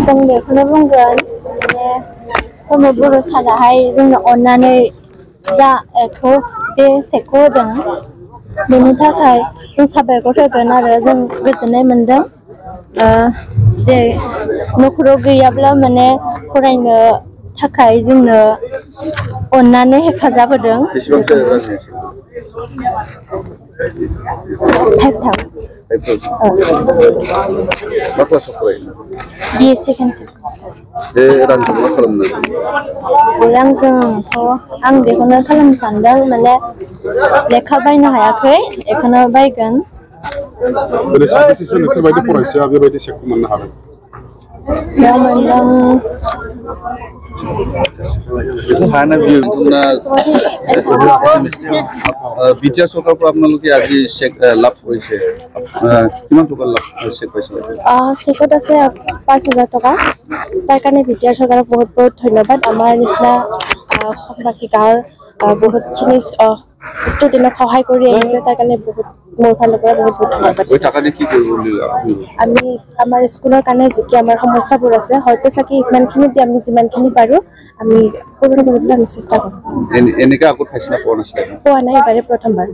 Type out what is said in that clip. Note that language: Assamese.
जों बेखौनो बुंगोन माने बर' साराहाय जोंनो अननानै जा बे सेकखौ होदों बेनि थाखाय जों साबायखर होगोन आरो जों गोजोननाय मोनदों जे न'खराव गैयाब्ला माने फरायनो थाखाय जोंनो अननानै हेफाजाब होदों। BA सेकेन्ड सेमिस्टार रांजोंथ' आं बेखौनो खालामनो सानदों माने लेखा बायनो हायाखै बेखौनो बायगोन। सोरबायदि फरायसाया बेबायदि सेकखौ मोननो हादों? बेयाव मोनदों বিটিআর সরকার পৰা আপোনালোকে আজি চেক লাভ কৰিছে কিমান টকা লাভ চেক পাইছে? চেকত আছে 5,000 টকা। তাৰ কাৰণে বিটিআৰ চৰকাৰক বহুত বহুত ধন্যবাদ। আমাৰ নিচিনা বাকী গাঁৱৰ বহুতখিনি ষ্টুডেণ্টক সহায় কৰি আহিছে তাৰ কাৰণে বহুত মোৰ ফালৰ পৰা বহুত বহুত ধন্যবাদ। আমি আমাৰ স্কুলৰ কাৰণে যি আমাৰ সমস্যাবোৰ আছে হয়তো চাগে ইমানখিনি আমি যিমানখিনি পাৰোঁ আমি পূৰণ কৰিবলৈ আমি চেষ্টা কৰিম। এনেকৈ আগত পাইছে না পোৱা নাছিলে? পোৱা নাই, এবাৰে প্ৰথমবাৰ।